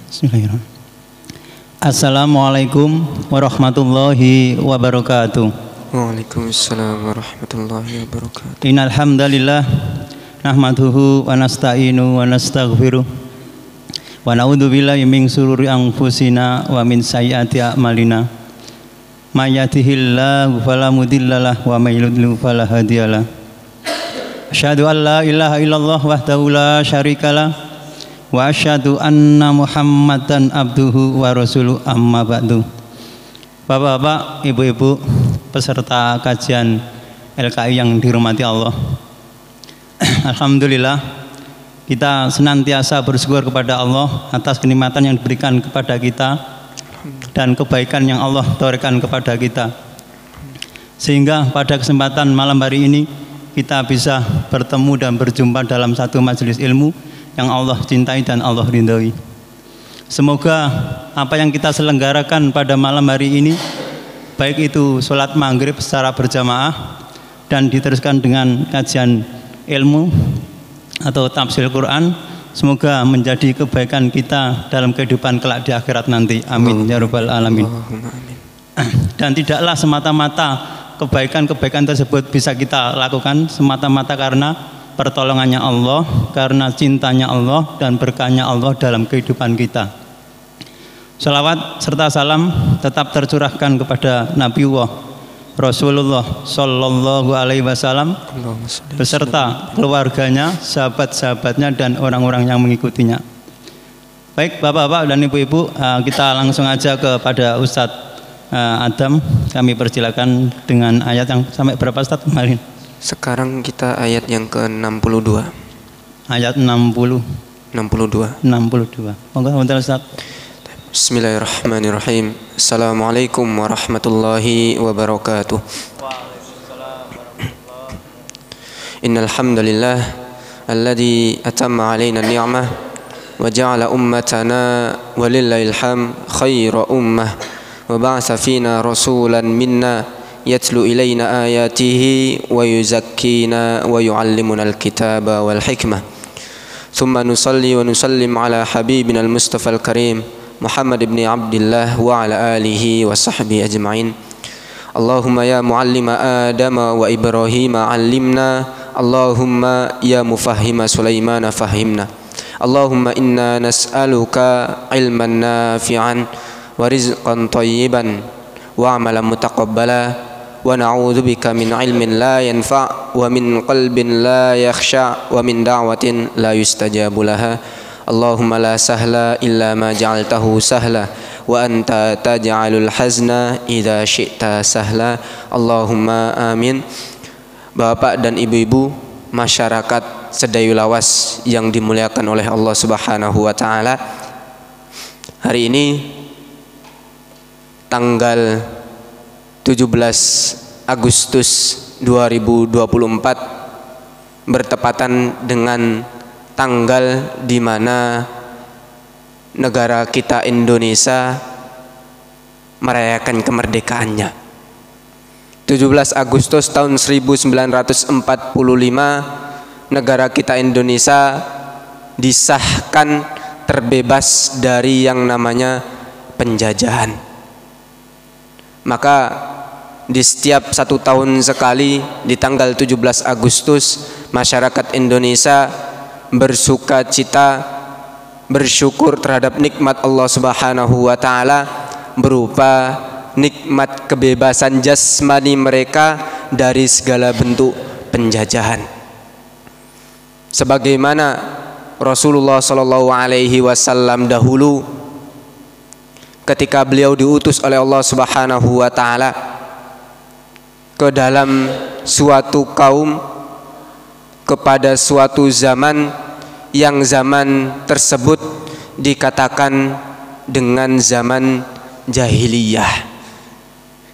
Bismillahirrahmanirrahim. Assalamualaikum warahmatullahi wabarakatuh. Waalaikumsalam warahmatullahi wabarakatuh. Innal hamdalillah nahmaduhu wa nasta'inu wa nastaghfiruh wa na'udzu billahi min shururi anfusina wa min sayyiati a'malina. May yahdihillahu fala mudhillalah wa may yudlil fala hadiyalah. Asyhadu an la ilaha illallah wahdahu la syarikalah wa asyhadu anna Muhammadan abduhu wa rasuluh, amma ba'du. Bapak-bapak, ibu-ibu, peserta kajian LKI yang dirahmati Allah. Alhamdulillah, kita senantiasa bersyukur kepada Allah atas kenikmatan yang diberikan kepada kita dan kebaikan yang Allah tawarkan kepada kita, sehingga pada kesempatan malam hari ini kita bisa bertemu dan berjumpa dalam satu majelis ilmu yang Allah cintai dan Allah ridhoi. Semoga apa yang kita selenggarakan pada malam hari ini, baik itu sholat maghrib secara berjamaah dan diteruskan dengan kajian ilmu atau tafsir Quran, semoga menjadi kebaikan kita dalam kehidupan kelak di akhirat nanti. Amin ya rabbal alamin. Dan tidaklah semata-mata kebaikan-kebaikan tersebut bisa kita lakukan semata-mata karena pertolongannya Allah, karena cintanya Allah dan berkahnya Allah dalam kehidupan kita. Salawat serta salam tetap tercurahkan kepada Nabiullah Rasulullah Sallallahu Alaihi Wasallam beserta keluarganya, sahabat-sahabatnya dan orang-orang yang mengikutinya. Baik bapak-bapak dan ibu-ibu, kita langsung aja kepada Ustadz Adam. Kami persilakan dengan ayat yang sampai berapa Ustadz kemarin? Sekarang kita ayat yang ke-62. Ayat 62. Monggo sebentar Ustaz. Bismillahirrahmanirrahim. Assalamualaikum warahmatullahi wabarakatuh. Innal hamdalillah alladzi atamma 'alaina an-ni'mah wa ja'ala ummatana walillahil hamd khayra ummah wa ba'atsa fina rasulan minna yatlu ilayna ayatihi wa yuzakkina wa yu'allimuna al-kitaba wal hikmah. Thumma nusalli wa nusallim ala habibina al-Mustafa al-Karim Muhammad ibn Abdillah wa ala alihi wa sahbihi ajma'in. Allahumma ya muallima Adama wa Ibrahima 'allimna, Allahumma ya mufahhima Sulaimana fahimna. Allahumma inna nas'aluka ilman nafi'an wa rizqan thayyiban wa 'amalan mutaqabbala wa na'udzu bika min ilmin la yanfa' wa min qalbin la yakhsha' wa min da'watin la yustajabu laha. Allahumma la sahla illa ma ja'altahu sahla wa anta taj'alul hazna idza syi'ta sahla. Allahumma amin. Bapak dan ibu-ibu, masyarakat Sedayulawas yang dimuliakan oleh Allah Subhanahu wa taala. Hari ini tanggal 17 Agustus 2024 bertepatan dengan tanggal di mana negara kita Indonesia merayakan kemerdekaannya. 17 Agustus tahun 1945 negara kita Indonesia disahkan terbebas dari yang namanya penjajahan. Maka di setiap 1 tahun sekali di tanggal 17 Agustus masyarakat Indonesia bersuka cita, bersyukur terhadap nikmat Allah Subhanahu wa taala berupa nikmat kebebasan jasmani mereka dari segala bentuk penjajahan. Sebagaimana Rasulullah Shallallahu Alaihi Wasallam dahulu ketika beliau diutus oleh Allah Subhanahu wa taala ke dalam suatu kaum, kepada suatu zaman yang zaman tersebut dikatakan dengan zaman jahiliyah.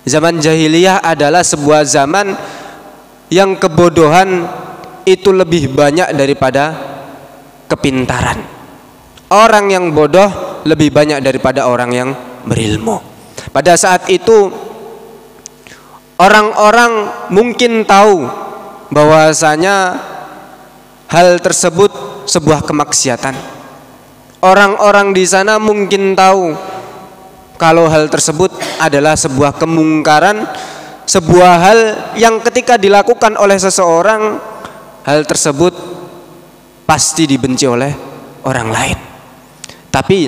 Zaman jahiliyah adalah sebuah zaman yang kebodohan itu lebih banyak daripada kepintaran. Orang yang bodoh lebih banyak daripada orang yang berilmu. Pada saat itu orang-orang mungkin tahu bahwasanya hal tersebut sebuah kemaksiatan. Orang-orang di sana mungkin tahu kalau hal tersebut adalah sebuah kemungkaran, sebuah hal yang ketika dilakukan oleh seseorang, hal tersebut pasti dibenci oleh orang lain. Tapi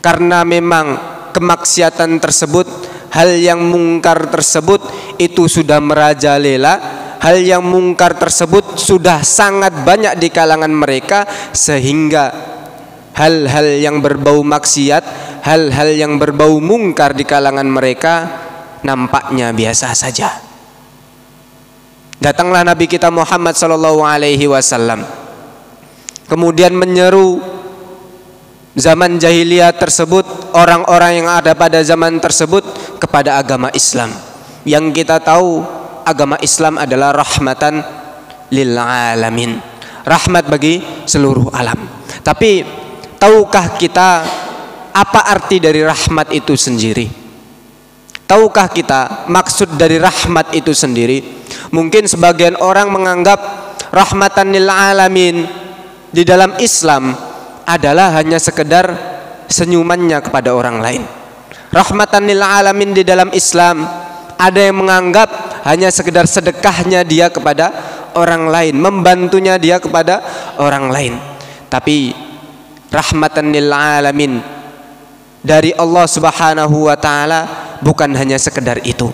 karena memang kemaksiatan tersebut, hal yang mungkar tersebut itu sudah merajalela, hal yang mungkar tersebut sudah sangat banyak di kalangan mereka, sehingga hal-hal yang berbau maksiat, hal-hal yang berbau mungkar di kalangan mereka nampaknya biasa saja. Datanglah Nabi kita Muhammad SAW, kemudian menyeru zaman jahiliyah tersebut, orang-orang yang ada pada zaman tersebut, kepada agama Islam. Yang kita tahu agama Islam adalah rahmatan lil alamin, rahmat bagi seluruh alam. Tapi tahukah kita apa arti dari rahmat itu sendiri? Tahukah kita maksud dari rahmat itu sendiri? Mungkin sebagian orang menganggap rahmatan lil alamin di dalam Islam adalah hanya sekedar senyumannya kepada orang lain. Rahmatan lil alamin di dalam Islam ada yang menganggap hanya sekedar sedekahnya dia kepada orang lain, membantunya dia kepada orang lain. Tapi rahmatan lil alamin dari Allah Subhanahu wa taala bukan hanya sekedar itu.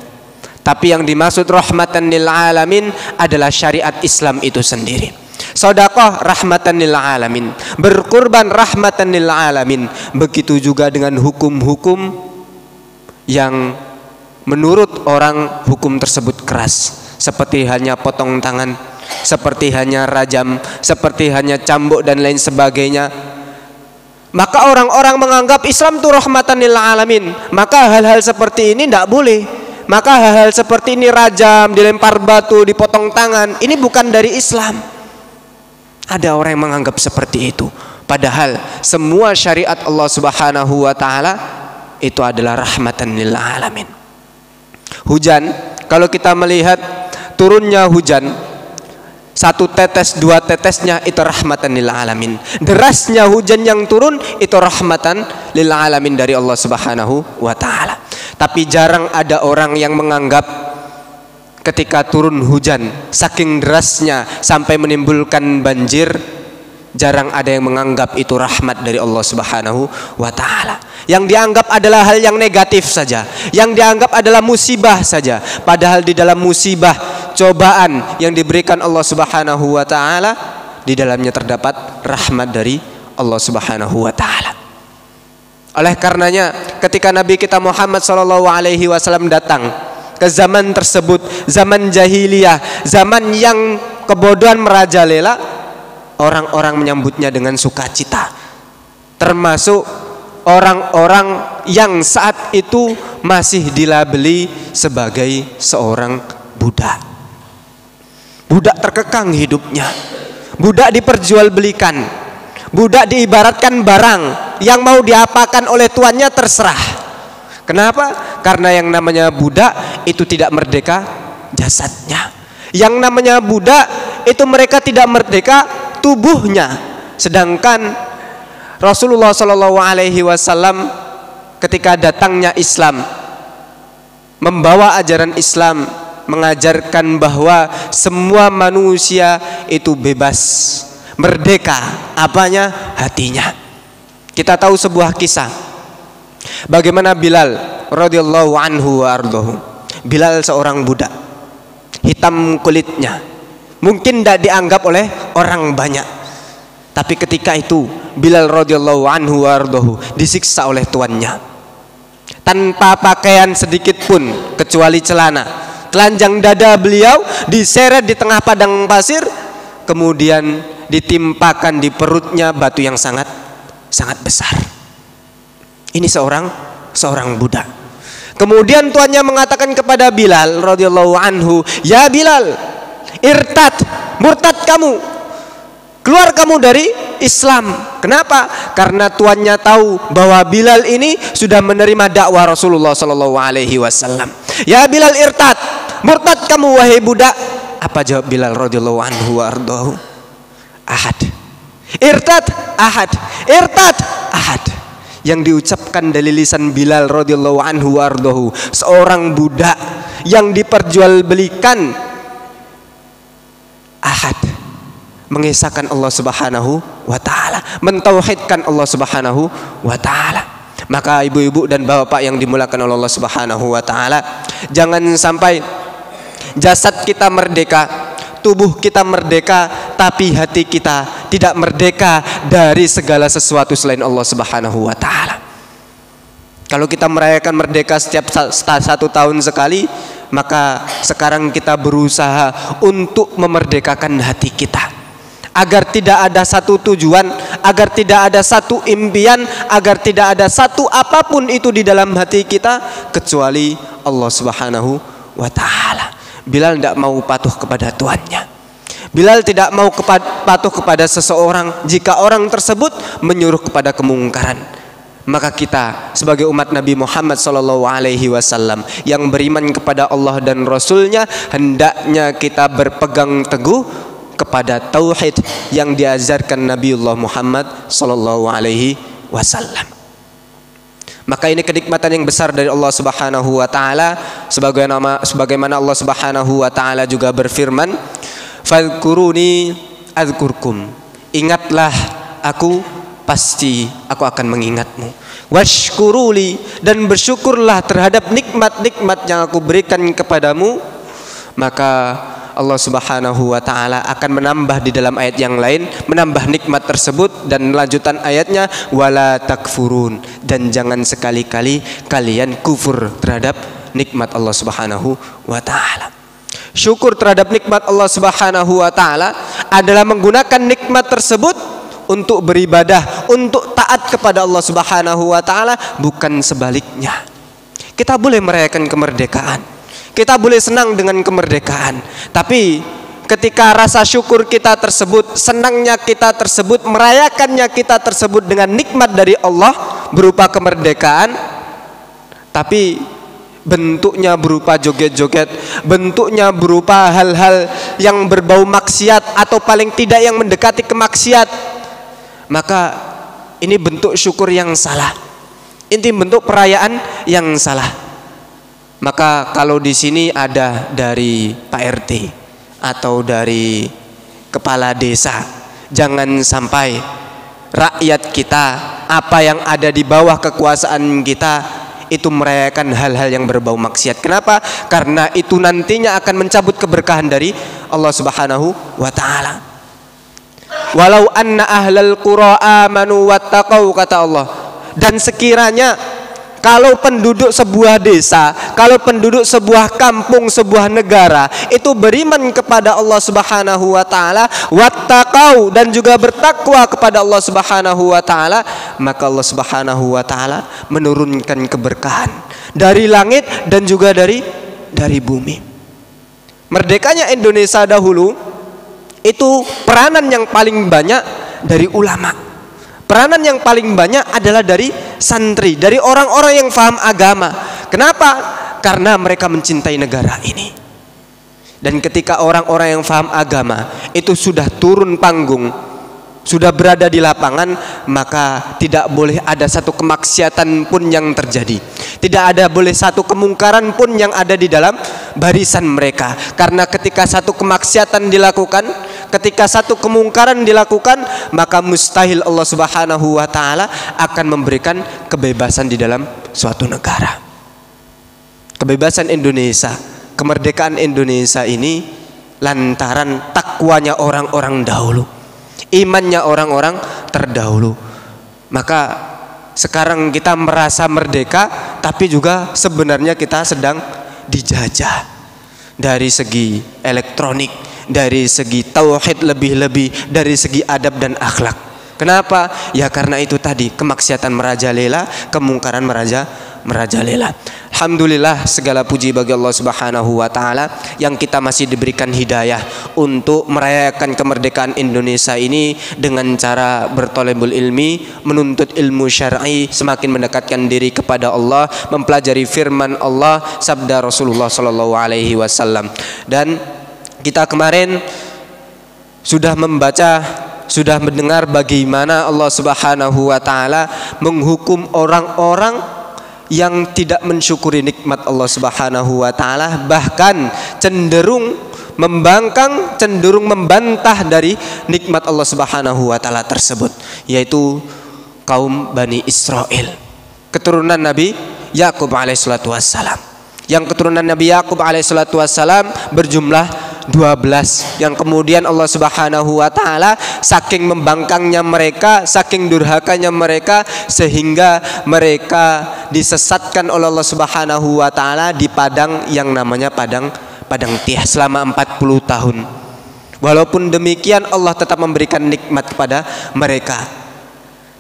Tapi yang dimaksud rahmatan lil alamin adalah syariat Islam itu sendiri. Sedekah rahmatan lil alamin, berkurban rahmatan lil alamin. Begitu juga dengan hukum-hukum yang menurut orang hukum tersebut keras, seperti hanya potong tangan, seperti hanya rajam, seperti hanya cambuk dan lain sebagainya. Maka orang-orang menganggap Islam itu rahmatan lil alamin, maka hal-hal seperti ini tidak boleh. Maka hal-hal seperti ini, rajam, dilempar batu, dipotong tangan, ini bukan dari Islam. Ada orang yang menganggap seperti itu, padahal semua syariat Allah Subhanahu wa taala itu adalah rahmatan lil alamin. Hujan, kalau kita melihat turunnya hujan, satu tetes, dua tetesnya itu rahmatan lil alamin. Derasnya hujan yang turun itu rahmatan lil alamin dari Allah Subhanahu wa taala. Tapi jarang ada orang yang menganggap ketika turun hujan saking derasnya sampai menimbulkan banjir, jarang ada yang menganggap itu rahmat dari Allah Subhanahu wa taala. Yang dianggap adalah hal yang negatif saja, yang dianggap adalah musibah saja. Padahal di dalam musibah, cobaan yang diberikan Allah Subhanahu wa taala, di dalamnya terdapat rahmat dari Allah Subhanahu wa taala. Oleh karenanya ketika Nabi kita Muhammad SAW datang ke zaman tersebut, zaman jahiliyah, zaman yang kebodohan merajalela, orang-orang menyambutnya dengan sukacita. Termasuk orang-orang yang saat itu masih dilabeli sebagai seorang budak. Budak terkekang hidupnya, budak diperjualbelikan, budak diibaratkan barang yang mau diapakan oleh tuannya terserah. Kenapa? Karena yang namanya budak itu tidak merdeka jasadnya. Yang namanya budak itu mereka tidak merdeka tubuhnya. Sedangkan Rasulullah SAW ketika datangnya Islam, membawa ajaran Islam, mengajarkan bahwa semua manusia itu bebas, merdeka, apanya? Hatinya. Kita tahu sebuah kisah bagaimana Bilal radhiyallahu anhu wa ardahu. Bilal seorang budak, hitam kulitnya, mungkin tidak dianggap oleh orang banyak. Tapi ketika itu Bilal radhiyallahu anhu wa ardahu disiksa oleh tuannya, tanpa pakaian sedikit pun kecuali celana. Telanjang dada beliau diseret di tengah padang pasir, kemudian ditimpakan di perutnya batu yang sangat besar. Ini seorang budak. Kemudian tuannya mengatakan kepada Bilal radhiyallahu anhu, "Ya Bilal, irtad, murtad kamu. Keluar kamu dari Islam." Kenapa? Karena tuannya tahu bahwa Bilal ini sudah menerima dakwah Rasulullah sallallahu alaihi wasallam. "Ya Bilal, irtad, murtad kamu wahai budak." Apa jawab Bilal radhiyallahu anhu wa ardahu? "Ahad, Irtad ahad, irtad ahad. Yang diucapkan dari lisan Bilal radhiyallahu anhu wardahu, seorang budak yang diperjualbelikan. Ahad, mengesahkan Allah Subhanahu wa taala, mentauhidkan Allah Subhanahu wa taala. Maka ibu-ibu dan bapak yang dimuliakan oleh Allah Subhanahu wa taala, jangan sampai jasad kita merdeka, tubuh kita merdeka, tapi hati kita tidak merdeka dari segala sesuatu selain Allah Subhanahu wa taala. Kalau kita merayakan merdeka setiap 1 tahun sekali, maka sekarang kita berusaha untuk memerdekakan hati kita, agar tidak ada satu tujuan, agar tidak ada satu impian, agar tidak ada satu apapun itu di dalam hati kita kecuali Allah Subhanahu wa taala. Bilal tidak mau patuh kepada tuannya. Bilal tidak mau patuh kepada seseorang jika orang tersebut menyuruh kepada kemungkaran. Maka kita sebagai umat Nabi Muhammad SAW yang beriman kepada Allah dan Rasulnya, hendaknya kita berpegang teguh kepada tauhid yang diajarkan Nabiullah Muhammad SAW. Maka ini kenikmatan yang besar dari Allah Subhanahu wa taala, sebagaimana Allah Subhanahu wa taala juga berfirman, "Fadhkuruni adzkurkum." Ingatlah aku, pasti aku akan mengingatmu. Washkuruli, dan bersyukurlah terhadap nikmat-nikmat yang aku berikan kepadamu. Maka Allah Subhanahu wa taala akan menambah di dalam ayat yang lain, menambah nikmat tersebut, dan lanjutan ayatnya wala takfurun, dan jangan sekali-kali kalian kufur terhadap nikmat Allah Subhanahu wa taala. Syukur terhadap nikmat Allah Subhanahu wa taala adalah menggunakan nikmat tersebut untuk beribadah, untuk taat kepada Allah Subhanahu wa taala, bukan sebaliknya. Kita boleh merayakan kemerdekaan, kita boleh senang dengan kemerdekaan, tapi ketika rasa syukur kita tersebut, senangnya kita tersebut, merayakannya kita tersebut dengan nikmat dari Allah berupa kemerdekaan, tapi bentuknya berupa joget-joget, bentuknya berupa hal-hal yang berbau maksiat atau paling tidak yang mendekati kemaksiat, maka ini bentuk syukur yang salah, ini bentuk perayaan yang salah. Maka kalau di sini ada dari Pak RT atau dari kepala desa, jangan sampai rakyat kita, apa yang ada di bawah kekuasaan kita, itu merayakan hal-hal yang berbau maksiat. Kenapa? Karena itu nantinya akan mencabut keberkahan dari Allah Subhanahu wa taala. Walau anna ahlal qura amanu wattaqau, kata Allah, dan sekiranya kalau penduduk sebuah desa, kalau penduduk sebuah kampung, sebuah negara itu beriman kepada Allah Subhanahu wa taala, wattaqau, dan juga bertakwa kepada Allah Subhanahu wa taala, maka Allah Subhanahu wa taala menurunkan keberkahan dari langit dan juga dari bumi. Merdekanya Indonesia dahulu itu peranan yang paling banyak dari ulama. Peranan yang paling banyak adalah dari santri, dari orang-orang yang faham agama. Kenapa? Karena mereka mencintai negara ini. Dan ketika orang-orang yang faham agama itu sudah turun panggung, sudah berada di lapangan, maka tidak boleh ada satu kemaksiatan pun yang terjadi. Tidak ada boleh satu kemungkaran pun yang ada di dalam barisan mereka. Karena ketika satu kemaksiatan dilakukan, ketika satu kemungkaran dilakukan, maka mustahil Allah Subhanahu wa taala akan memberikan kebebasan di dalam suatu negara. Kebebasan Indonesia, kemerdekaan Indonesia ini lantaran takwanya orang-orang dahulu, imannya orang-orang terdahulu. Maka sekarang kita merasa merdeka, tapi juga sebenarnya kita sedang dijajah dari segi elektronik, dari segi tauhid, lebih-lebih dari segi adab dan akhlak. Kenapa? Ya karena itu tadi, kemaksiatan merajalela, kemungkaran merajalela. Alhamdulillah, segala puji bagi Allah Subhanahu wa taala yang kita masih diberikan hidayah untuk merayakan kemerdekaan Indonesia ini dengan cara bertolebul ilmi, menuntut ilmu syar'i, semakin mendekatkan diri kepada Allah, mempelajari firman Allah, sabda Rasulullah sallallahu alaihi wasallam. Dan kita kemarin sudah membaca sudah mendengar bagaimana Allah Subhanahu wa taala menghukum orang-orang yang tidak mensyukuri nikmat Allah Subhanahu wa taala, bahkan cenderung membangkang, cenderung membantah dari nikmat Allah Subhanahu wa taala tersebut, yaitu kaum Bani Israel, keturunan Nabi Yakub alaihissalatu wassalam. Yang keturunan Nabi Yakub alaihissalatu wassalam berjumlah 12, yang kemudian Allah Subhanahu wa taala saking membangkangnya mereka, saking durhakanya mereka, sehingga mereka disesatkan oleh Allah Subhanahu wa taala di padang yang namanya padang Tiah selama 40 tahun. Walaupun demikian Allah tetap memberikan nikmat kepada mereka.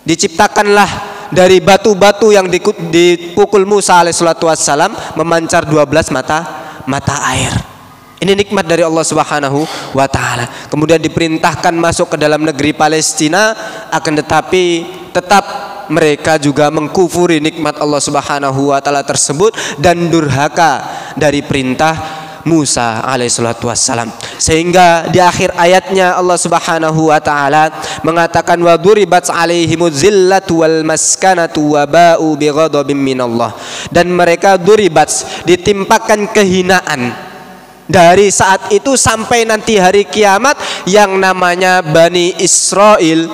Diciptakanlah dari batu-batu yang dipukul Musa alaihissalatu wassalam memancar 12 mata air. Ini nikmat dari Allah Subhanahu wa taala. Kemudian diperintahkan masuk ke dalam negeri Palestina, akan tetapi tetap mereka juga mengkufuri nikmat Allah Subhanahu wa taala tersebut dan durhaka dari perintah Musa alaihissalatu wassalam, sehingga di akhir ayatnya Allah Subhanahu wa taala mengatakan wa duribat alaihimuz zillatu wal maskanatu wa ba'u bighadabim minallah, dan mereka duribat, ditimpakan kehinaan dari saat itu sampai nanti hari kiamat. Yang namanya Bani Israel,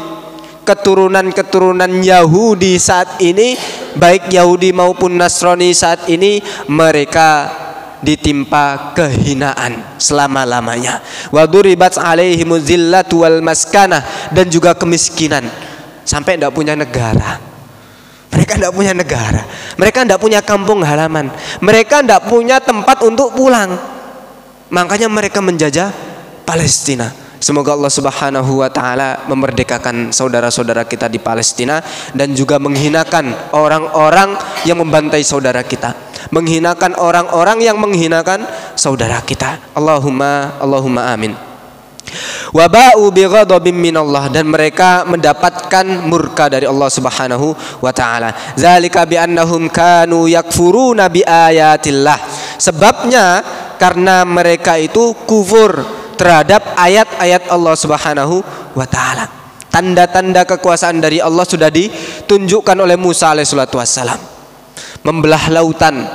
keturunan Yahudi saat ini, baik Yahudi maupun Nasrani saat ini, mereka ditimpa kehinaan selama-lamanya. Wa duribat alaihimuz zillatu wal maskanah, dan juga kemiskinan, sampai tidak punya negara. Mereka tidak punya negara, mereka tidak punya kampung halaman, mereka tidak punya tempat untuk pulang. Makanya mereka menjajah Palestina. Semoga Allah Subhanahu wa taala memerdekakan saudara-saudara kita di Palestina, dan juga menghinakan orang-orang yang membantai saudara kita, menghinakan orang-orang yang menghinakan saudara kita. Allahumma amin. Wa ba'u bighadabim minallah, dan mereka mendapatkan murka dari Allah Subhanahu wa taala. Zalika bi annahum kanu yakfuruna bi ayatillah. Sebabnya karena mereka itu kufur terhadap ayat-ayat Allah Subhanahu wa taala. Tanda-tanda kekuasaan dari Allah sudah ditunjukkan oleh Musa alaihissalatu wassalam. Membelah lautan,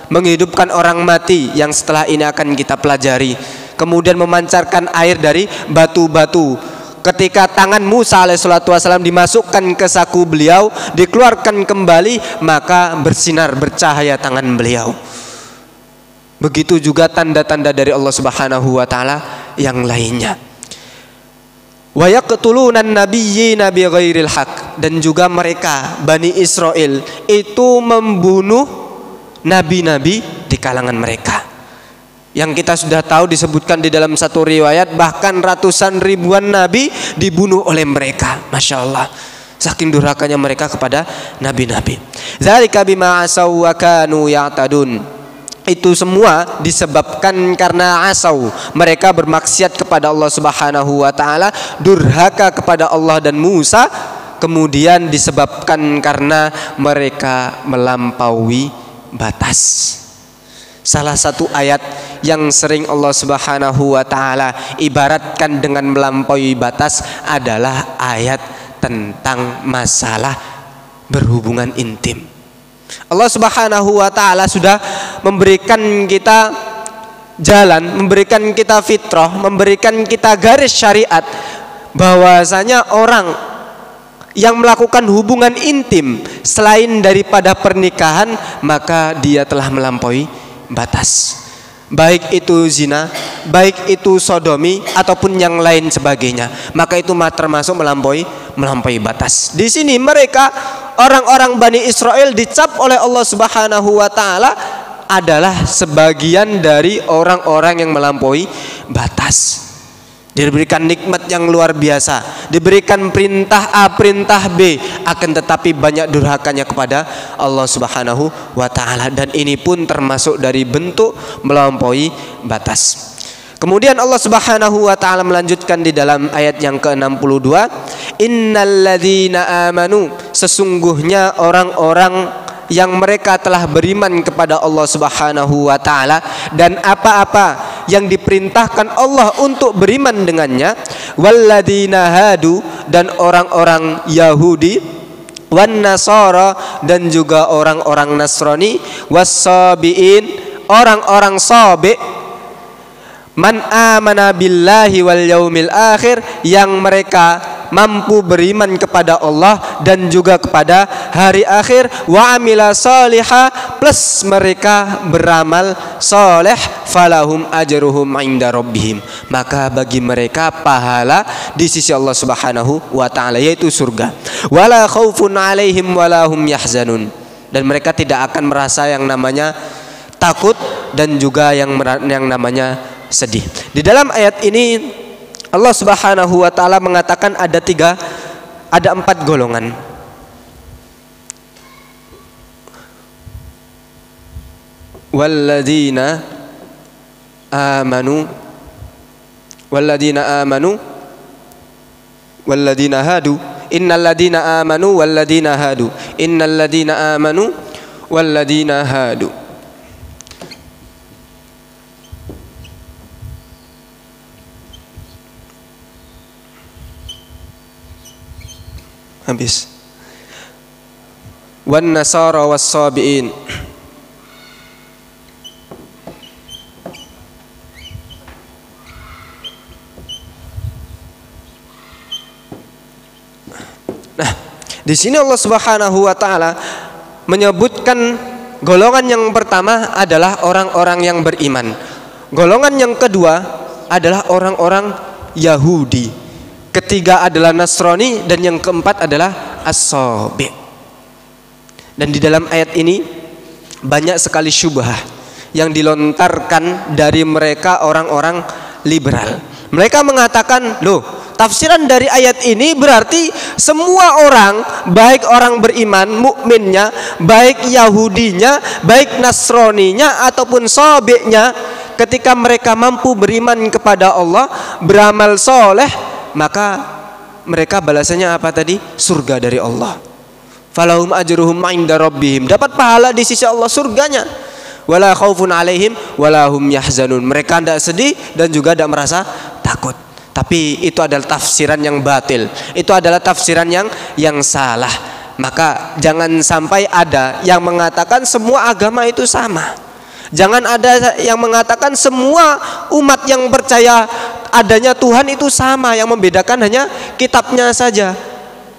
menghidupkan orang mati yang setelah ini akan kita pelajari, kemudian memancarkan air dari batu-batu. Ketika tangan Musa alaihissalatu wassalam dimasukkan ke saku beliau, dikeluarkan kembali, maka bersinar, bercahaya tangan beliau. Begitu juga tanda-tanda dari Allah Subhanahu wa taala yang lainnya. Wa yaqtulunan nabiyyina bighairil haq, dan juga mereka Bani Israel itu membunuh nabi-nabi di kalangan mereka. Yang kita sudah tahu disebutkan di dalam satu riwayat, bahkan ratusan ribuan nabi dibunuh oleh mereka. Masya Allah, saking durhakanya mereka kepada nabi-nabi. Zalika bima asaw wa kanu ya'tadun. Itu semua disebabkan karena asau, mereka bermaksiat kepada Allah Subhanahu wa taala, durhaka kepada Allah dan Musa, kemudian disebabkan karena mereka melampaui batas. Salah satu ayat yang sering Allah Subhanahu wa taala ibaratkan dengan melampaui batas adalah ayat tentang masalah berhubungan intim. Allah Subhanahu wa taala sudah memberikan kita jalan, memberikan kita fitrah, memberikan kita garis syariat, bahwasanya orang yang melakukan hubungan intim selain daripada pernikahan, maka dia telah melampaui batas. Baik itu zina, baik itu sodomi, ataupun yang lain sebagainya, maka itu termasuk melampaui batas. Di sini mereka, orang-orang Bani Israel, dicap oleh Allah Subhanahu wa taala adalah sebagian dari orang-orang yang melampaui batas. Diberikan nikmat yang luar biasa, diberikan perintah A, perintah B, akan tetapi banyak durhakanya kepada Allah Subhanahu wa taala, dan ini pun termasuk dari bentuk melampaui batas. Kemudian Allah Subhanahu wa taala melanjutkan di dalam ayat yang ke-62, innalladzina amanu, sesungguhnya orang-orang yang mereka telah beriman kepada Allah Subhanahu wa taala, dan apa-apa yang diperintahkan Allah untuk beriman dengannya, walladzina hadu, dan orang-orang Yahudi, wan nasara, dan juga orang-orang Nasrani, wassabiin, orang-orang sabi, man amana billahi wal yaumil akhir, yang mereka mampu beriman kepada Allah dan juga kepada hari akhir, wa amila salihah, plus mereka beramal soleh, falahum ajruhum inda rabbihim, maka bagi mereka pahala di sisi Allah Subhanahu wa taala, yaitu surga. Wala khaufun alaihim wala hum yahzanun, dan mereka tidak akan merasa yang namanya takut dan juga yang namanya sedih. Di dalam ayat ini Allah Subhanahu wa taala mengatakan ada 4 golongan. Walladzina amanu walladzina hadu, innalladzina amanu walladzina hadu, innalladzina amanu walladzina hadu. Habis. Wan nasara was-sabiin. Nah, di sini Allah Subhanahu wa taala menyebutkan golongan yang pertama adalah orang-orang yang beriman. Golongan yang kedua adalah orang-orang Yahudi. Ketiga adalah Nasrani, dan yang keempat adalah as-sabi. Dan di dalam ayat ini banyak sekali syubhah yang dilontarkan dari mereka orang-orang liberal. Mereka mengatakan, loh, tafsiran dari ayat ini berarti semua orang, baik orang beriman, mukminnya, baik Yahudinya, baik Nasraninya ataupun sabinya, ketika mereka mampu beriman kepada Allah, beramal soleh, maka mereka balasannya apa tadi? Surga dari Allah. Falahum ajruhum inda rabbihim, dapat pahala di sisi Allah, surganya. Wala khaufun alaihim wala hum yahzanun, mereka tidak sedih dan juga tidak merasa takut. Tapi itu adalah tafsiran yang batil, itu adalah tafsiran yang salah. Maka jangan sampai ada yang mengatakan semua agama itu sama. Jangan ada yang mengatakan semua umat yang percaya adanya Tuhan itu sama, yang membedakan hanya kitabnya saja.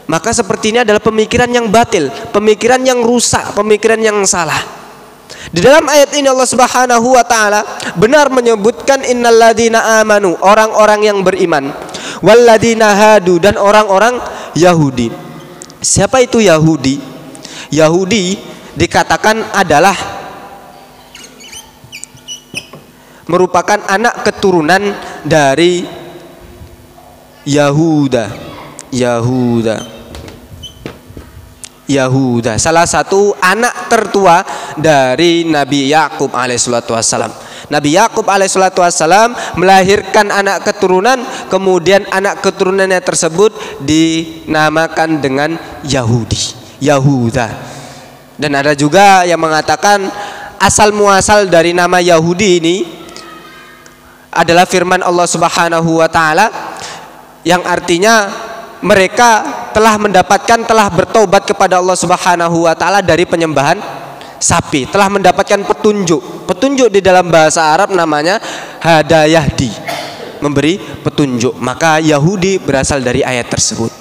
Maka seperti ini adalah pemikiran yang batil, pemikiran yang rusak, pemikiran yang salah. Di dalam ayat ini Allah Subhanahu wa taala benar menyebutkan innalladzina amanu, orang-orang yang beriman, walladzina hadu, dan orang-orang Yahudi. Siapa itu Yahudi? Yahudi dikatakan adalah merupakan anak keturunan dari Yahuda, salah satu anak tertua dari Nabi Yakub alaihissalatu wassalam. Nabi Yakub alaihissalatu wassalam melahirkan anak keturunan, kemudian anak keturunannya tersebut dinamakan dengan Yahuda. Dan ada juga yang mengatakan asal muasal dari nama Yahudi ini adalah firman Allah Subhanahu wa taala yang artinya mereka telah bertobat kepada Allah Subhanahu wa taala dari penyembahan sapi, telah mendapatkan petunjuk di dalam bahasa Arab namanya hadayahdi, memberi petunjuk. Maka Yahudi berasal dari ayat tersebut.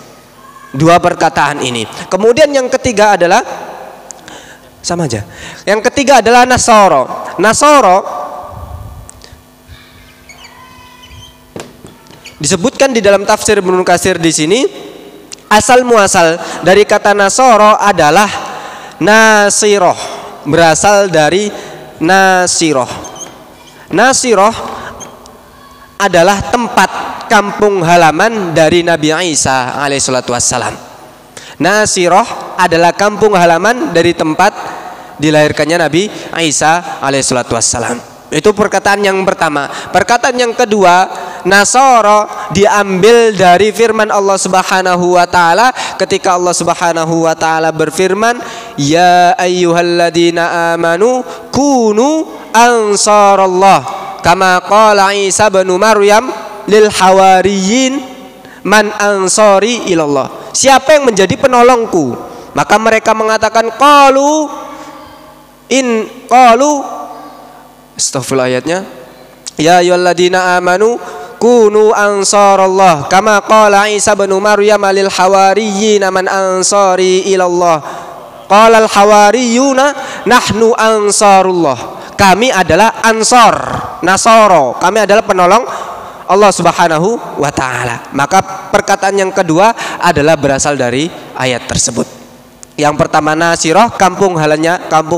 Dua perkataan ini. Kemudian yang ketiga adalah sama aja. Yang ketiga adalah Nasoro disebutkan di dalam tafsir Ibnu Katsir di sini, asal muasal dari kata Nasoro adalah Nasiroh, berasal dari Nasiroh. Nasiroh adalah tempat kampung halaman dari Nabi Isa alaihissalatu wassalam. Nasiroh adalah kampung halaman dari tempat dilahirkannya Nabi Isa alaihissalatu wassalam. Itu perkataan yang pertama. Perkataan yang kedua, Nasara diambil dari firman Allah Subhanahu wa taala ketika Allah Subhanahu wa taala berfirman, ya ayyuhalladzina amanu kunu ansarallah kama qala Isa bin Maryam lil hawariyin man ansori ilallah. Siapa yang menjadi penolongku? Maka mereka mengatakan qalu astagfirullah ayatnya, ya ayyuhalladzina amanu kunu ansarallah kama qala Isa bin Maryam lil hawariyyin man ansari ilallah qala al hawariyuna nahnu ansarullah. Kami adalah ansor, nasoro, kami adalah penolong Allah Subhanahu wa ta'ala. Maka perkataan yang kedua adalah berasal dari ayat tersebut. Yang pertama Nasirah, kampung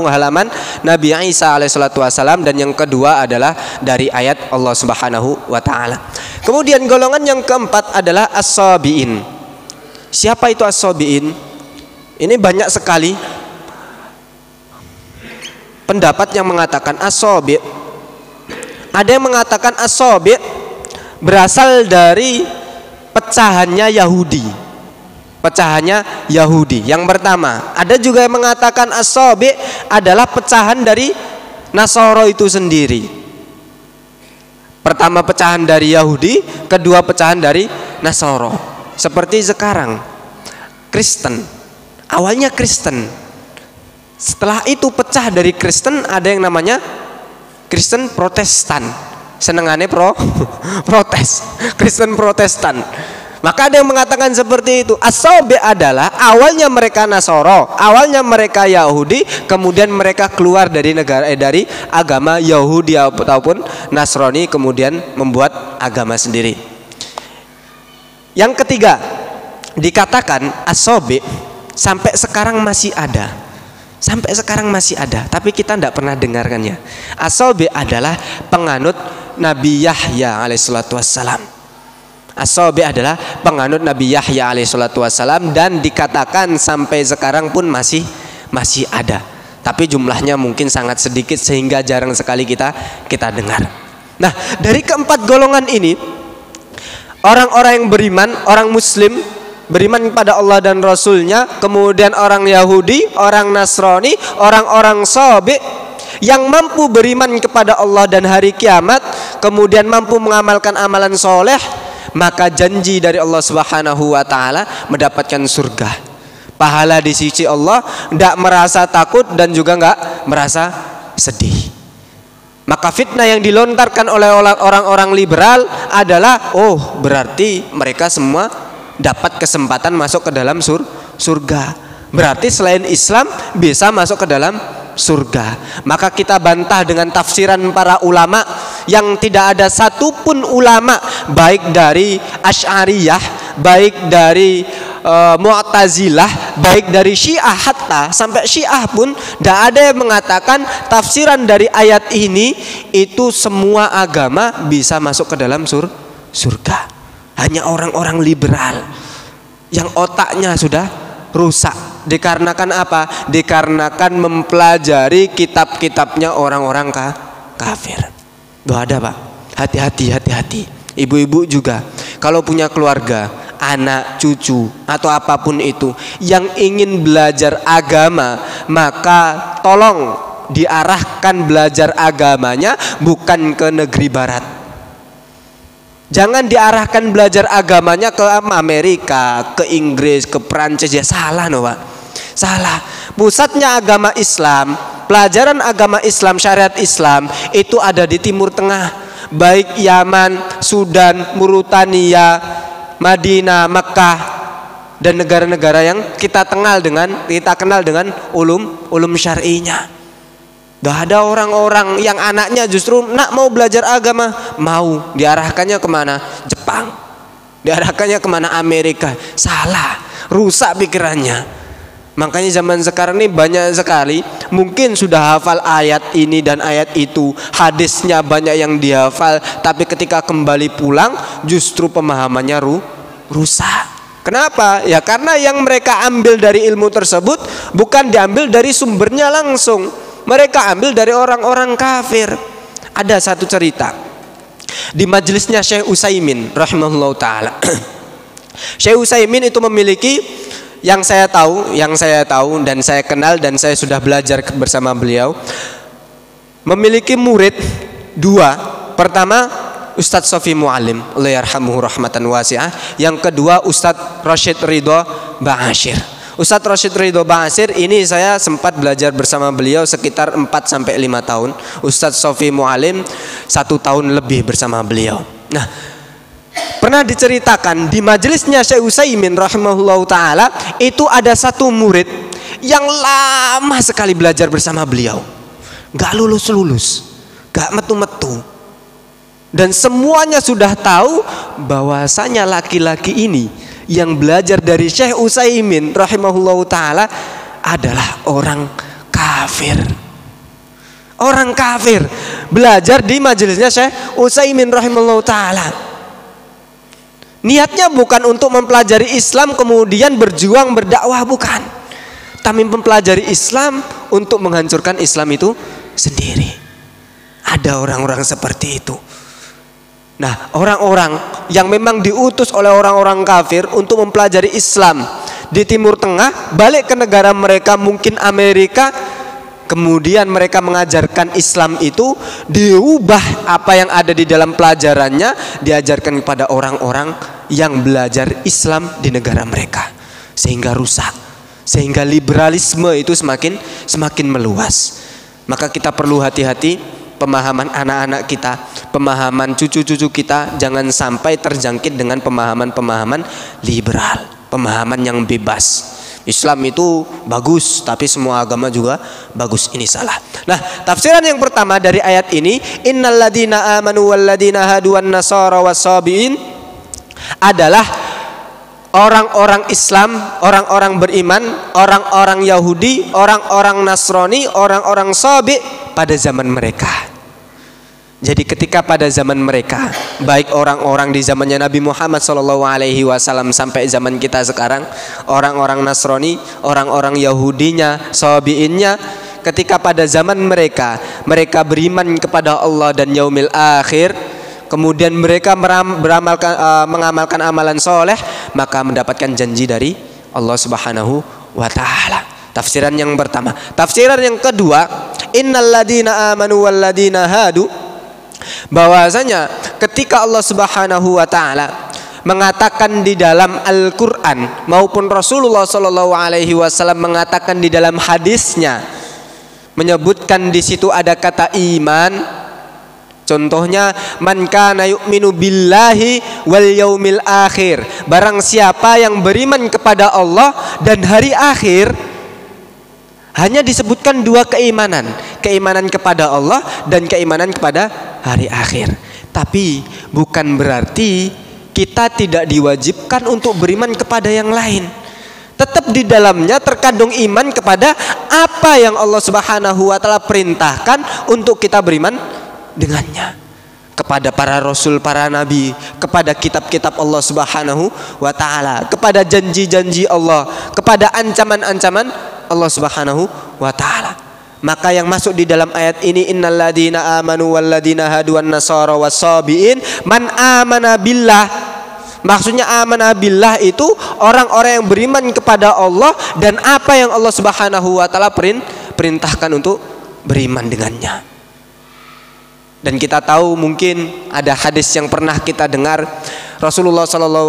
halaman Nabi Isa alaihissalatu wassalam, dan yang kedua adalah dari ayat Allah Subhanahu wa ta'ala. Kemudian golongan yang keempat adalah as-sabiin. Siapa itu as-sabiin? Ini banyak sekali pendapat yang mengatakan as-sabi'. Ada yang mengatakan as-sabi' berasal dari pecahannya Yahudi. Pecahannya Yahudi. Yang pertama, ada juga yang mengatakan as-sabi' adalah pecahan dari Nasara itu sendiri. Pertama pecahan dari Yahudi, kedua pecahan dari Nasara. Seperti sekarang Kristen. Awalnya Kristen. Setelah itu pecah dari Kristen, ada yang namanya Kristen Protestan. Senengannya protes. Kristen Protestan. Maka ada yang mengatakan seperti itu. As-sabi' adalah awalnya mereka Nasara, awalnya mereka Yahudi, kemudian mereka keluar dari dari agama Yahudi ataupun Nasrani, kemudian membuat agama sendiri. Yang ketiga, dikatakan as-sabi' sampai sekarang masih ada. Sampai sekarang masih ada, tapi kita tidak pernah dengarkannya. As-sabi' adalah penganut Nabi Yahya alaihissalatu wassalam. As-sabi' adalah penganut Nabi Yahya alaihissalatu wassalam, dan dikatakan sampai sekarang pun masih ada. Tapi jumlahnya mungkin sangat sedikit sehingga jarang sekali kita dengar. Nah, dari keempat golongan ini, orang-orang yang beriman, orang muslim, beriman kepada Allah dan Rasulnya, kemudian orang Yahudi, orang Nasrani, orang-orang sabi' yang mampu beriman kepada Allah dan hari kiamat, kemudian mampu mengamalkan amalan soleh, maka janji dari Allah Subhanahu wa ta'ala mendapatkan surga, pahala di sisi Allah, tidak merasa takut dan juga tidak merasa sedih. Maka fitnah yang dilontarkan oleh orang-orang liberal adalah, oh berarti mereka semua dapat kesempatan masuk ke dalam surga, berarti selain Islam bisa masuk ke dalam surga. Maka kita bantah dengan tafsiran para ulama yang tidak ada satupun ulama, baik dari Asy'ariyah, baik dari Mu'tazilah, baik dari Syiah, hatta sampai Syiah pun tidak ada yang mengatakan tafsiran dari ayat ini itu semua agama bisa masuk ke dalam surga. Hanya orang-orang liberal yang otaknya sudah rusak. Dikarenakan apa? Dikarenakan mempelajari kitab-kitabnya orang-orang kafir. Doa ada Pak. Hati-hati. Ibu-ibu juga kalau punya keluarga, anak, cucu atau apapun itu yang ingin belajar agama, maka tolong diarahkan belajar agamanya bukan ke negeri barat. Jangan diarahkan belajar agamanya ke Amerika, ke Inggris, ke Prancis. Ya salah no Pak. Salah. Pusatnya agama Islam, pelajaran agama Islam, syariat Islam itu ada di Timur Tengah, baik Yaman, Sudan, Mauritania, Madinah, Mekah, dan negara-negara yang kita kenal dengan ulum syar'inya. Gak ada orang-orang yang anaknya justru nak mau belajar agama, mau diarahkannya kemana? Jepang, diarahkannya kemana? Amerika. Salah, rusak pikirannya. Makanya zaman sekarang ini banyak sekali mungkin sudah hafal ayat ini dan ayat itu, hadisnya banyak yang dihafal, tapi ketika kembali pulang justru pemahamannya rusak. Kenapa? Ya karena yang mereka ambil dari ilmu tersebut bukan diambil dari sumbernya langsung, mereka ambil dari orang-orang kafir. Ada satu cerita di majelisnya Syekh Utsaimin rahimahullahu taala. Syekh Utsaimin itu memiliki yang saya tahu dan saya kenal dan saya sudah belajar bersama beliau, memiliki murid dua. Pertama Ustadz Sofi Muallim, Allah yarhamuhu rahmatan wasi'ah. Yang kedua Ustadz Rashid Ridho Ba'asyir. Ustadz Rashid Ridho Ba'asyir ini saya sempat belajar bersama beliau sekitar 4-5 tahun. Ustadz Sofi Muallim 1 tahun lebih bersama beliau. Nah, pernah diceritakan di majelisnya Syekh Utsaimin rahimahullahu taala itu ada satu murid yang lama sekali belajar bersama beliau, gak lulus, gak metu-metu, dan semuanya sudah tahu bahwasanya laki-laki ini yang belajar dari Syekh Utsaimin rahimahullahu taala adalah orang kafir. Orang kafir belajar di majelisnya Syekh Utsaimin rahimahullahu taala. Niatnya bukan untuk mempelajari Islam kemudian berjuang berdakwah, bukan. Tapi mempelajari Islam untuk menghancurkan Islam itu sendiri. Ada orang-orang seperti itu. Nah, orang-orang yang memang diutus oleh orang-orang kafir untuk mempelajari Islam di Timur Tengah, balik ke negara mereka, mungkin Amerika, kemudian mereka mengajarkan Islam itu, diubah apa yang ada di dalam pelajarannya, diajarkan kepada orang-orang yang belajar Islam di negara mereka, sehingga rusak, sehingga liberalisme itu semakin meluas. Maka kita perlu hati-hati. Pemahaman anak-anak kita, pemahaman cucu-cucu kita jangan sampai terjangkit dengan pemahaman-pemahaman liberal, pemahaman yang bebas. Islam itu bagus, tapi semua agama juga bagus. Ini salah. Nah, tafsiran yang pertama dari ayat ini, innal ladzina amanu wal ladzina hadu wan nasara was-sabiin, adalah orang-orang Islam, orang-orang beriman, orang-orang Yahudi, orang-orang Nasrani, orang-orang Sabi pada zaman mereka. Jadi ketika pada zaman mereka, baik orang-orang di zamannya Nabi Muhammad SAW sampai zaman kita sekarang, orang-orang Nasrani, orang-orang Yahudinya, Sabiinnya, ketika pada zaman mereka beriman kepada Allah dan yaumil akhir, kemudian mereka mengamalkan amalan soleh, maka mendapatkan janji dari Allah Subhanahu wa Ta'ala. Tafsiran yang pertama. Tafsiran yang kedua, innal ladzina amanu wal ladzina hadu, bahwasanya ketika Allah Subhanahu wa Ta'ala mengatakan di dalam Al-Qur'an maupun Rasulullah SAW mengatakan di dalam hadisnya, menyebutkan di situ ada kata iman. Contohnya, man kana yu'minu billahi wal yaumil akhir, barang siapa yang beriman kepada Allah dan hari akhir. Hanya disebutkan dua keimanan, keimanan kepada Allah dan keimanan kepada hari akhir. Tapi bukan berarti kita tidak diwajibkan untuk beriman kepada yang lain. Tetap di dalamnya terkandung iman kepada apa yang Allah Subhanahu wa Ta'ala perintahkan untuk kita beriman dengannya, kepada para rasul, para nabi, kepada kitab-kitab Allah Subhanahu wa Ta'ala, kepada janji-janji Allah, kepada ancaman-ancaman Allah Subhanahu wa Ta'ala. Maka yang masuk di dalam ayat ini, innal ladzina amanu wal ladzina hadu wan nasara was-sabiin, man amana billah. Maksudnya amana billah itu orang-orang yang beriman kepada Allah dan apa yang Allah Subhanahu wa Ta'ala perintahkan untuk beriman dengannya. Dan kita tahu mungkin ada hadis yang pernah kita dengar, Rasulullah SAW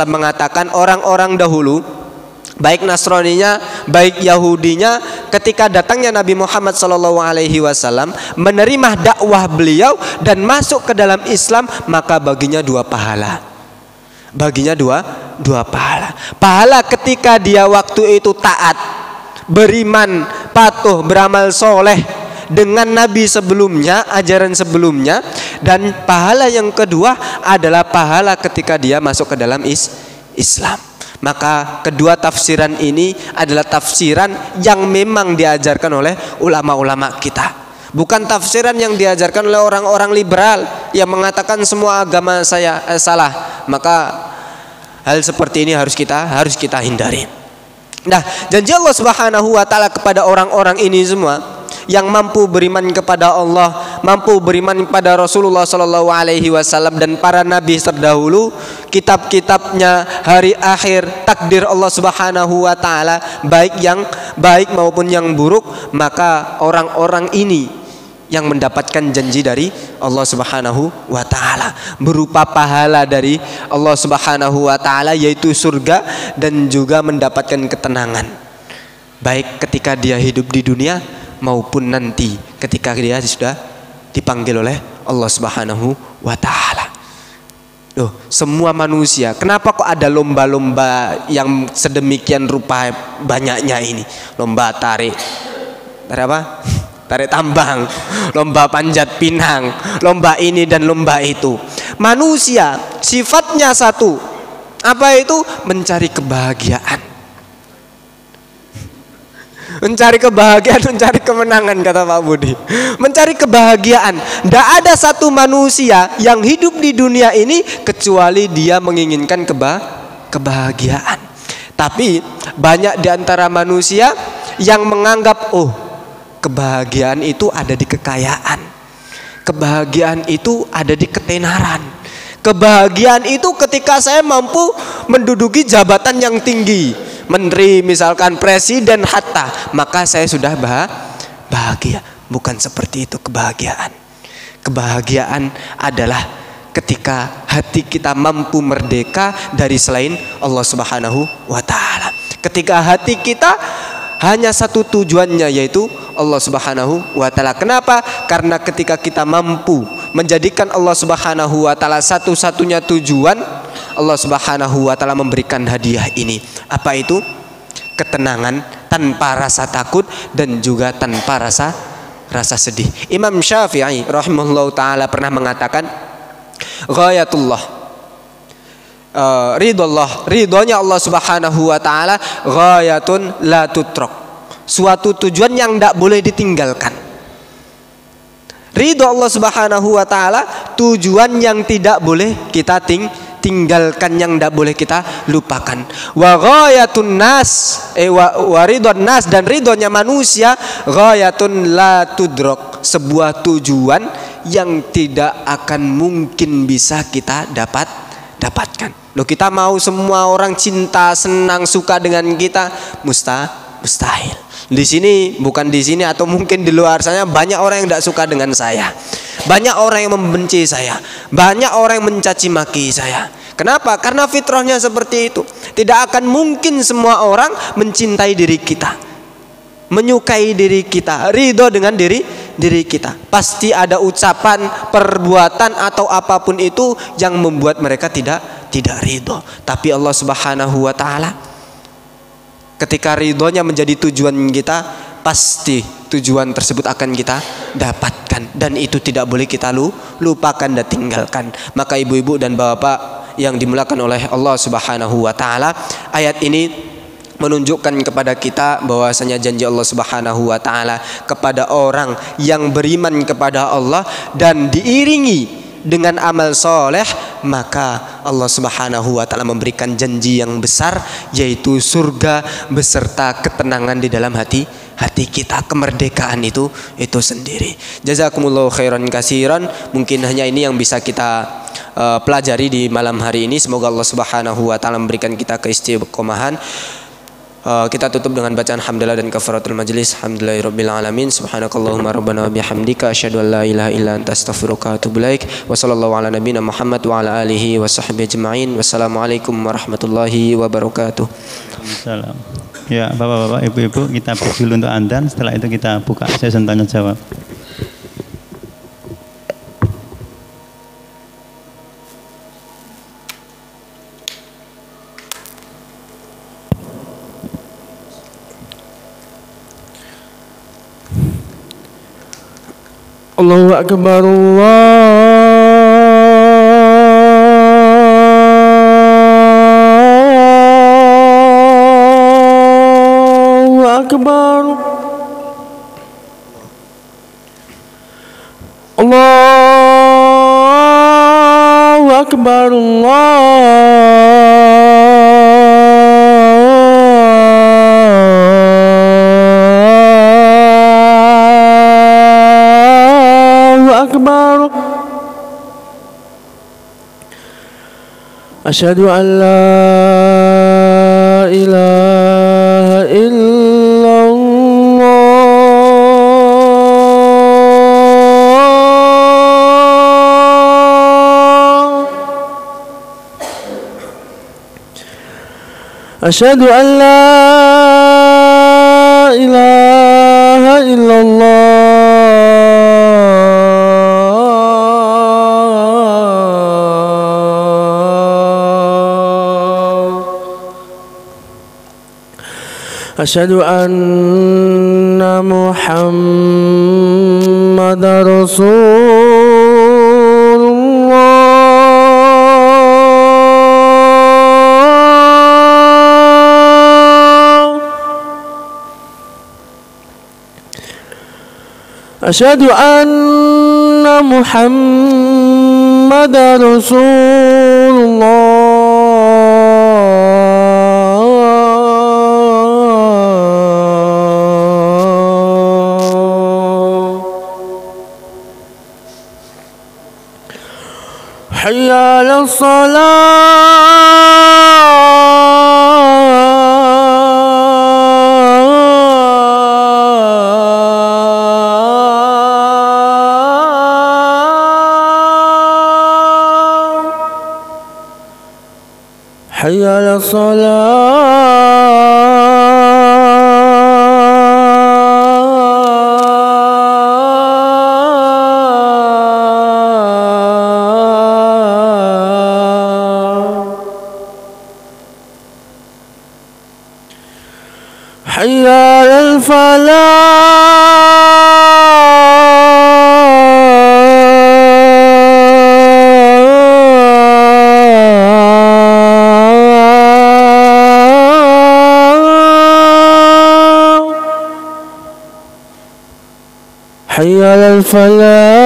mengatakan orang-orang dahulu, baik Nasraninya, baik Yahudinya, ketika datangnya Nabi Muhammad SAW menerima dakwah beliau dan masuk ke dalam Islam, maka baginya 2 pahala. Baginya dua pahala. Pahala ketika dia waktu itu taat, beriman, patuh, beramal soleh dengan Nabi sebelumnya, ajaran sebelumnya. Dan pahala yang kedua adalah pahala ketika dia masuk ke dalam Islam. Maka kedua tafsiran ini adalah tafsiran yang memang diajarkan oleh ulama-ulama kita. Bukan tafsiran yang diajarkan oleh orang-orang liberal yang mengatakan semua agama saya salah. Maka hal seperti ini harus kita hindari. Nah, janji Allah Subhanahu wa Ta'ala kepada orang-orang ini semua yang mampu beriman kepada Allah, mampu beriman kepada Rasulullah SAW dan para nabi terdahulu, kitab-kitabnya, hari akhir, takdir Allah Subhanahu wa Ta'ala, baik yang baik maupun yang buruk. Maka orang-orang ini yang mendapatkan janji dari Allah Subhanahu wa taala, berupa pahala dari Allah Subhanahu wa taala, yaitu surga dan juga mendapatkan ketenangan baik ketika dia hidup di dunia maupun nanti ketika dia sudah dipanggil oleh Allah Subhanahu wa taala. Loh, semua manusia, kenapa kok ada lomba-lomba yang sedemikian rupa banyaknya ini? Lomba tarik apa? Tarik tambang, lomba panjat pinang, lomba ini dan lomba itu. Manusia sifatnya satu, apa itu? Mencari kebahagiaan. Mencari kebahagiaan, mencari kemenangan, kata Pak Budi. Mencari kebahagiaan. Tidak ada satu manusia yang hidup di dunia ini kecuali dia menginginkan kebahagiaan. Tapi banyak di antara manusia yang menganggap, oh, kebahagiaan itu ada di kekayaan. Kebahagiaan itu ada di ketenaran. Kebahagiaan itu ketika saya mampu menduduki jabatan yang tinggi, menteri misalkan, presiden, hatta, maka saya sudah bahagia. Bukan seperti itu kebahagiaan. Kebahagiaan adalah ketika hati kita mampu merdeka dari selain Allah Subhanahu wa taala. Ketika hati kita hanya satu tujuannya, yaitu Allah Subhanahu wa taala. Kenapa? Karena ketika kita mampu menjadikan Allah Subhanahu wa taala satu-satunya tujuan, Allah Subhanahu wa taala memberikan hadiah ini. Apa itu? Ketenangan tanpa rasa takut dan juga tanpa rasa sedih. Imam Syafi'i rahimahullah taala pernah mengatakan, ghayatullah, ridhonya Allah Subhanahu wa taala, ghayatun la tutrak, suatu tujuan yang tidak boleh ditinggalkan. Ridho Allah Subhanahu wa taala tujuan yang tidak boleh kita tinggalkan, yang tidak boleh kita lupakan. Wa ghayatun nas wa ridwan nas, dan ridhonya manusia, ghayatun la tudrak, sebuah tujuan yang tidak akan mungkin bisa kita dapatkan. Loh, kita mau semua orang cinta, senang, suka dengan kita, mustahil. Di sini, bukan di sini, atau mungkin di luar sana, banyak orang yang tidak suka dengan saya, banyak orang yang membenci saya, banyak orang yang mencaci maki saya. Kenapa? Karena fitrahnya seperti itu. Tidak akan mungkin semua orang mencintai diri kita, menyukai diri kita, ridho dengan diri kita. Pasti ada ucapan, perbuatan, atau apapun itu yang membuat mereka tidak ridho. Tapi Allah Subhanahu wa taala, ketika ridhonya menjadi tujuan kita, pasti tujuan tersebut akan kita dapatkan, dan itu tidak boleh kita lupakan dan tinggalkan. Maka ibu-ibu dan bapak yang dimuliakan oleh Allah Subhanahu wa taala, ayat ini menunjukkan kepada kita bahwasanya janji Allah Subhanahu wa taala kepada orang yang beriman kepada Allah dan diiringi dengan amal soleh, maka Allah Subhanahu wa taala memberikan janji yang besar, yaitu surga beserta ketenangan di dalam hati kita, kemerdekaan itu sendiri. Jazakumullahu khairan katsiran. Mungkin hanya ini yang bisa kita pelajari di malam hari ini. Semoga Allah Subhanahu wa taala memberikan kita keistiqomahan. Kita tutup dengan bacaan hamdalah dan kafaratul majlis. Alhamdulillahirabbil alamin. Subhanakallahumma rabbana wa bihamdika asyhadu an la ilaha illa anta astaghfiruka wa atubu ilaik. Wa sallallahu ala nabiyyina Muhammad wa ala alihi wa sahbihi ajma'in. Wassalamualaikum warahmatullahi wabarakatuh. Waalaikumsalam. Ya, Bapak-bapak, Ibu-ibu, kita break dulu untuk adzan. Setelah itu kita buka sesi tanya jawab. Allahu akbar, Allahu akbar, Allahu akbar, asyhadu an la ilaha illallah أشهد أن لا إله إلا الله أشهد أن محمد رسول الله أشهد أن محمد رسول الله حي على الصلاة حي على الصلاة حي على الفلاح حي على الفلاح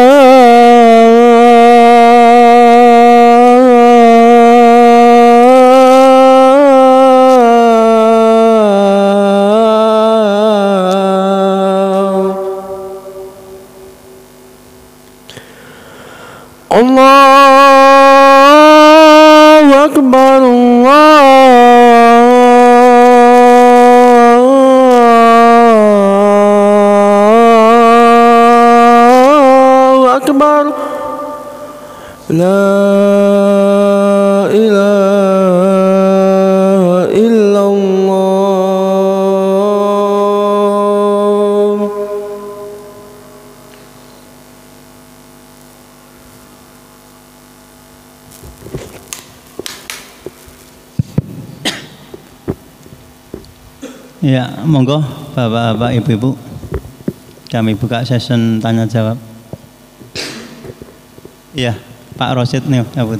الله أكبر الله أكبر لا إله إلا الله Ya, monggo Bapak-bapak, Ibu-ibu. Kami buka session tanya jawab. Iya, Pak Rosid nih, Abud.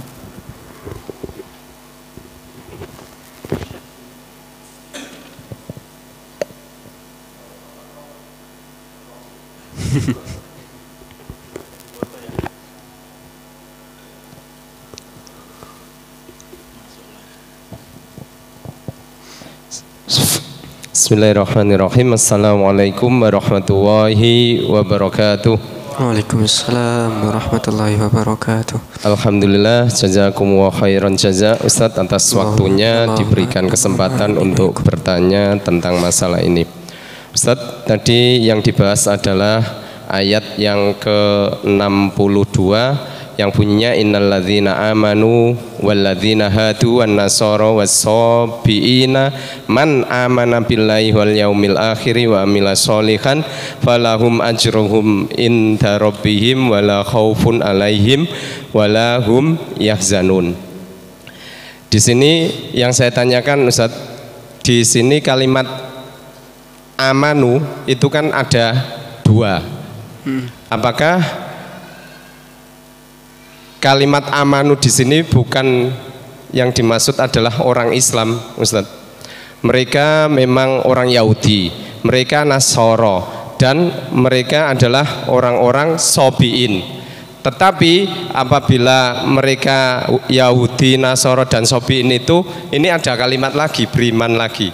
Bismillahirrahmanirrahim. Assalamualaikum warahmatullahi wabarakatuh. Waalaikumsalam warahmatullahi wabarakatuh. Alhamdulillah, jazakumullah khairan jaza Ustadz atas waktunya diberikan kesempatan untuk bertanya tentang masalah ini. Ustadz, tadi yang dibahas adalah ayat yang ke-62 yang bunyinya innalladzina amanu walladzina hadu wan nasara was-sabiina man amana billahi wal yaumil akhir wa amila sholihan falahum ajruhum inda rabbihim wala khaufun alaihim wala hum yahzanun. Di sini yang saya tanyakan Ustaz, di sini kalimat amanu itu kan ada dua. Apakah kalimat amanu di sini bukan yang dimaksud adalah orang Islam, Ustaz? Mereka memang orang Yahudi, mereka Nasoro, dan mereka adalah orang-orang Sobiin. Tetapi apabila mereka Yahudi, Nasoro, dan Sobiin itu, ini ada kalimat lagi, beriman lagi.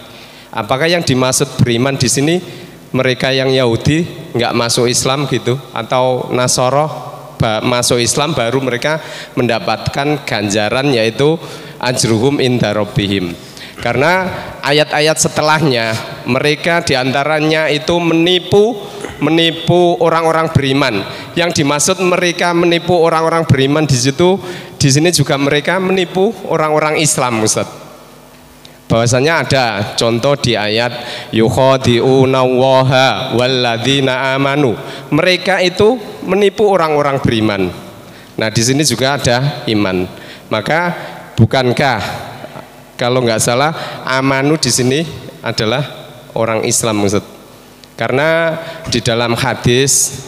Apakah yang dimaksud beriman di sini mereka yang Yahudi nggak masuk Islam gitu, atau Nasoro masuk Islam baru mereka mendapatkan ganjaran yaitu ajruhum inda rabbihim? Karena ayat-ayat setelahnya mereka diantaranya itu menipu orang-orang beriman. Yang dimaksud mereka menipu orang-orang beriman di situ, di sini juga mereka menipu orang-orang Islam, Ustaz. bahwasanya ada contoh di ayat yukhadi'unallaha walladzina amanu, mereka itu menipu orang-orang beriman. Nah di sini juga ada iman. Maka bukankah kalau nggak salah amanu di sini adalah orang Islam, Ustaz? Karena di dalam hadis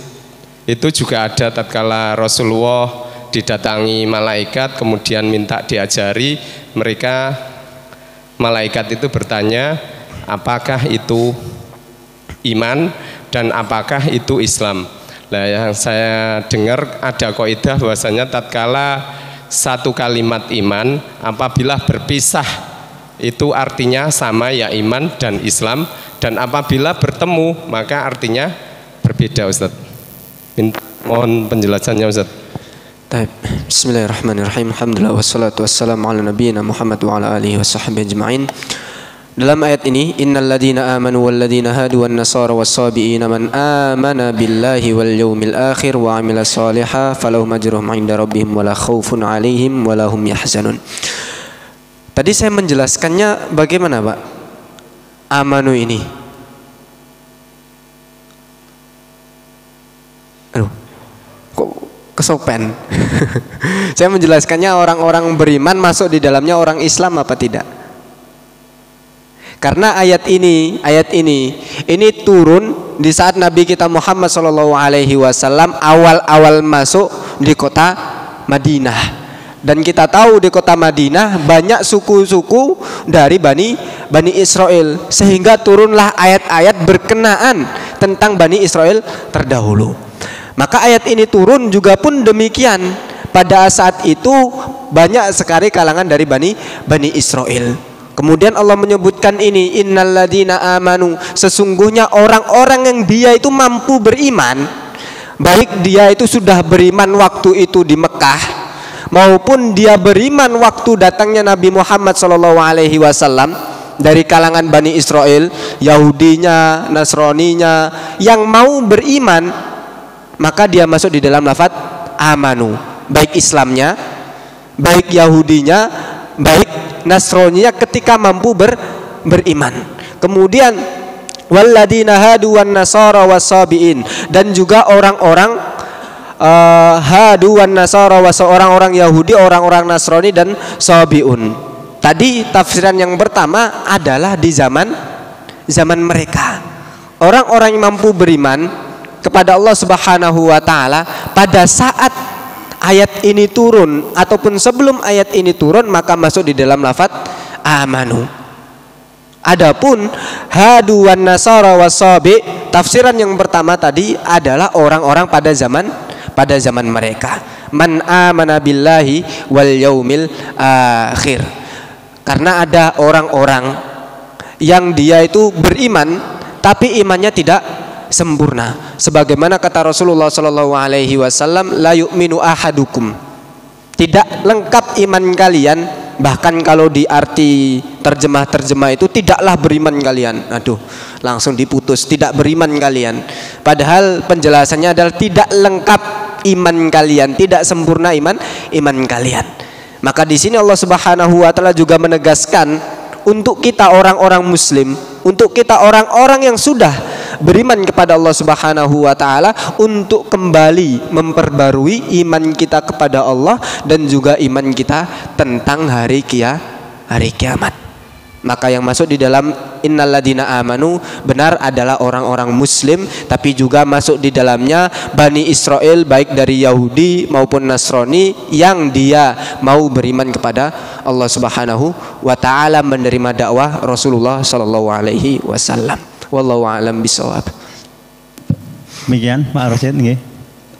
itu juga ada tatkala Rasulullah didatangi malaikat kemudian minta diajari, mereka malaikat itu bertanya apakah itu iman dan apakah itu Islam. Nah yang saya dengar ada kaidah bahwasanya tatkala satu kalimat iman apabila berpisah itu artinya sama, ya iman dan Islam, dan apabila bertemu maka artinya berbeda, Ustaz. Mohon penjelasannya, Ustaz. Baik. Bismillahirrahmanirrahim. Alhamdulillah wassalatu wassalamu ala nabiyyina Muhammad wa ala alihi washabbihi ajma'in. Dalam ayat ini, innal ladzina amanu wal ladzina hadu wan nasara was-sabiina man amana billahi wal yawmil akhir wa 'amila shalihan falahum ajruhum 'inda rabbihim wala khaufun 'alaihim wala hum yahzanun. Tadi saya menjelaskannya bagaimana, Pak? Amanu ini. Aduh. Kok kesopen? Saya menjelaskannya orang-orang beriman masuk di dalamnya orang Islam apa tidak? Karena ayat ini turun di saat Nabi kita Muhammad SAW awal-awal masuk di kota Madinah. Dan kita tahu di kota Madinah banyak suku-suku dari Bani Israel, sehingga turunlah ayat-ayat berkenaan tentang Bani Israel terdahulu. Maka ayat ini turun juga pun demikian. Pada saat itu banyak sekali kalangan dari Bani Israel. Kemudian Allah menyebutkan ini, innalladzina amanu, sesungguhnya orang-orang yang dia itu mampu beriman, baik dia itu sudah beriman waktu itu di Mekah maupun dia beriman waktu datangnya Nabi Muhammad SAW dari kalangan Bani Israel, Yahudinya, Nasraninya, yang mau beriman, maka dia masuk di dalam lafaz amanu, baik Islamnya, baik Yahudinya, baik Nasraninya ketika mampu beriman. Kemudian walladzina hadu wan nasara was-sabiin, dan juga orang-orang hadu wan nasara was, orang-orang Yahudi, orang-orang Nasrani dan sabiun. Tadi tafsiran yang pertama adalah di zaman mereka. Orang-orang yang mampu beriman kepada Allah Subhanahu wa taala pada saat ayat ini turun ataupun sebelum ayat ini turun maka masuk di dalam lafaz amanu. Adapun hadu wan nasara wasabi, tafsiran yang pertama tadi adalah orang-orang pada zaman mereka. Man amana billahi wal yaumil akhir. Karena ada orang-orang yang dia itu beriman tapi imannya tidak sempurna. Sebagaimana kata Rasulullah SAW, la yu'minu ahadukum, tidak lengkap iman kalian. Bahkan kalau di arti terjemah itu tidaklah beriman kalian. Aduh, langsung diputus, tidak beriman kalian. Padahal penjelasannya adalah tidak lengkap iman kalian, tidak sempurna iman kalian. Maka di sini Allah Subhanahu wa taala juga menegaskan untuk kita orang-orang muslim, untuk kita orang-orang yang sudah beriman kepada Allah Subhanahu wa taala, untuk kembali memperbarui iman kita kepada Allah dan juga iman kita tentang hari kiamat. Maka yang masuk di dalam innalladzina amanu benar adalah orang-orang muslim, tapi juga masuk di dalamnya Bani Israel, baik dari Yahudi maupun Nasrani, yang dia mau beriman kepada Allah Subhanahu wa taala, menerima dakwah Rasulullah sallallahu alaihi wasallam. Wallahu a'lam bishawab. Demikian Pak Rosid nggih.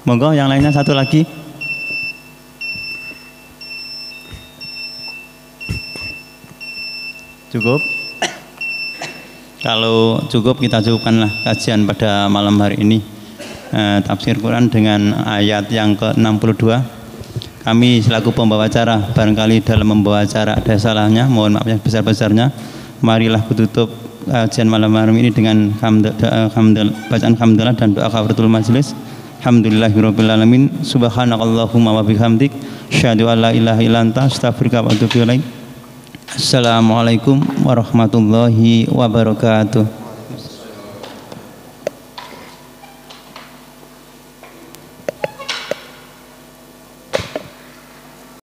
Monggo yang lainnya satu lagi. Cukup? Kalau cukup kita cukupkanlah kajian pada malam hari ini. Tafsir Quran dengan ayat yang ke-62. Kami selaku pembawa acara barangkali dalam membawa acara ada salahnya, mohon maaf yang besar-besarnya. Marilah kututup kajian malam hari ini dengan bacaan hamdalah dan doa kafaratul majelis. Alhamdulillahirabbil alamin. Subhanakallahumma wa bihamdik, asyhadu an la ilaha illa anta, astaghfiruka wa atubu ilaik. Assalamualaikum warahmatullahi wabarakatuh.